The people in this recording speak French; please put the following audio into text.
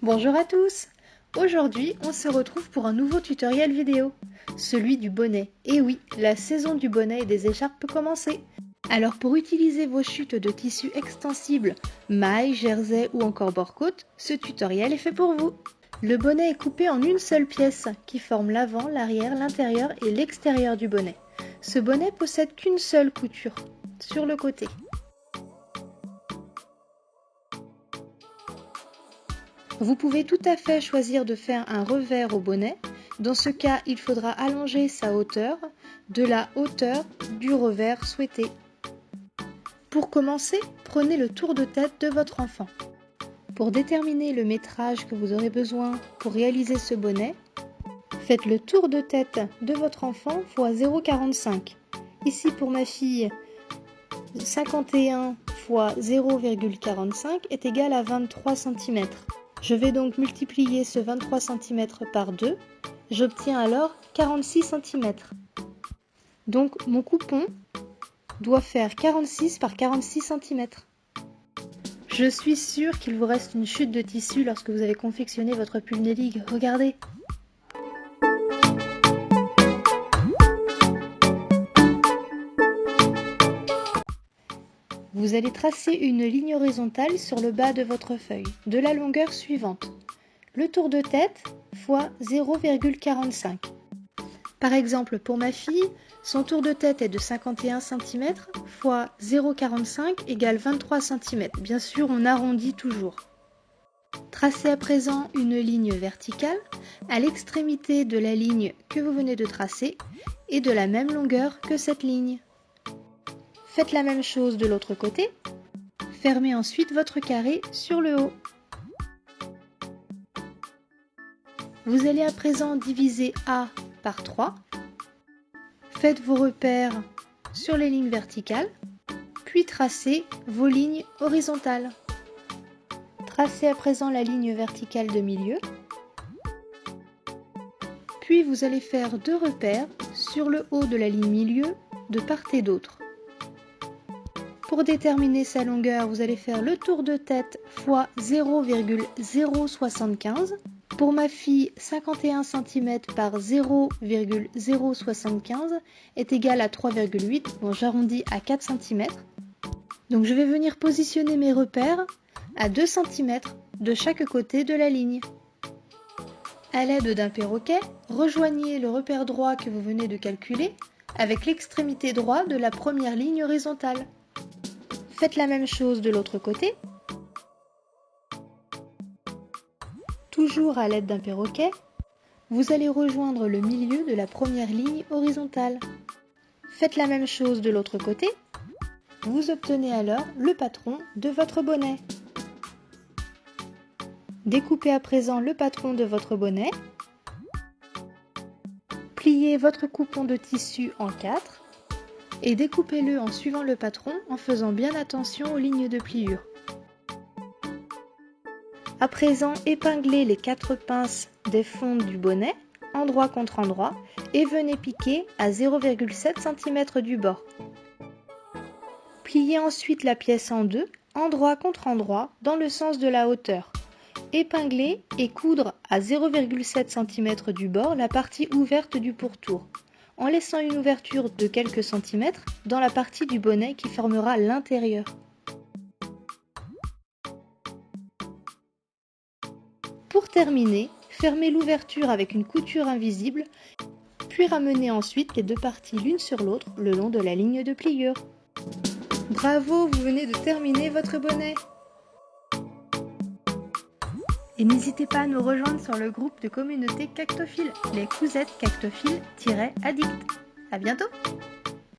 Bonjour à tous! Aujourd'hui, on se retrouve pour un nouveau tutoriel vidéo, celui du bonnet. Et oui, la saison du bonnet et des écharpes peut commencer. Alors pour utiliser vos chutes de tissu extensibles, maille, jersey ou encore bord-côte, ce tutoriel est fait pour vous. Le bonnet est coupé en une seule pièce qui forme l'avant, l'arrière, l'intérieur et l'extérieur du bonnet. Ce bonnet possède qu'une seule couture, sur le côté. Vous pouvez tout à fait choisir de faire un revers au bonnet. Dans ce cas, il faudra allonger sa hauteur de la hauteur du revers souhaité. Pour commencer, prenez le tour de tête de votre enfant. Pour déterminer le métrage que vous aurez besoin pour réaliser ce bonnet, faites le tour de tête de votre enfant fois 0,45. Ici pour ma fille, 51 fois 0,45 est égal à 23 cm. Je vais donc multiplier ce 23 cm par 2, j'obtiens alors 46 cm. Donc mon coupon doit faire 46 par 46 cm. Je suis sûre qu'il vous reste une chute de tissu lorsque vous avez confectionné votre pull Nellig. Regardez! Vous allez tracer une ligne horizontale sur le bas de votre feuille, de la longueur suivante. Le tour de tête fois 0,45. Par exemple, pour ma fille, son tour de tête est de 51 cm fois 0,45 égale 23 cm. Bien sûr, on arrondit toujours. Tracez à présent une ligne verticale à l'extrémité de la ligne que vous venez de tracer et de la même longueur que cette ligne. Faites la même chose de l'autre côté. Fermez ensuite votre carré sur le haut. Vous allez à présent diviser A par 3. Faites vos repères sur les lignes verticales, puis tracez vos lignes horizontales. Tracez à présent la ligne verticale de milieu. Puis vous allez faire deux repères sur le haut de la ligne milieu de part et d'autre. Pour déterminer sa longueur, vous allez faire le tour de tête fois 0,075. Pour ma fille, 51 cm par 0,075 est égal à 3,8. Bon, j'arrondis à 4 cm. Donc je vais venir positionner mes repères à 2 cm de chaque côté de la ligne. À l'aide d'un perroquet, rejoignez le repère droit que vous venez de calculer avec l'extrémité droite de la première ligne horizontale. Faites la même chose de l'autre côté. Toujours à l'aide d'un perroquet, vous allez rejoindre le milieu de la première ligne horizontale. Faites la même chose de l'autre côté. Vous obtenez alors le patron de votre bonnet. Découpez à présent le patron de votre bonnet. Pliez votre coupon de tissu en 4 et découpez-le en suivant le patron en faisant bien attention aux lignes de pliure. À présent, épinglez les 4 pinces des fonds du bonnet, endroit contre endroit, et venez piquer à 0,7 cm du bord. Pliez ensuite la pièce en deux, endroit contre endroit, dans le sens de la hauteur. Épingler et coudre à 0,7 cm du bord la partie ouverte du pourtour, en laissant une ouverture de quelques centimètres dans la partie du bonnet qui formera l'intérieur. Pour terminer, fermez l'ouverture avec une couture invisible, puis ramenez ensuite les deux parties l'une sur l'autre le long de la ligne de pliure. Bravo, vous venez de terminer votre bonnet! Et n'hésitez pas à nous rejoindre sur le groupe de communauté Cactophile, les cousettes cactophiles-addict. À bientôt!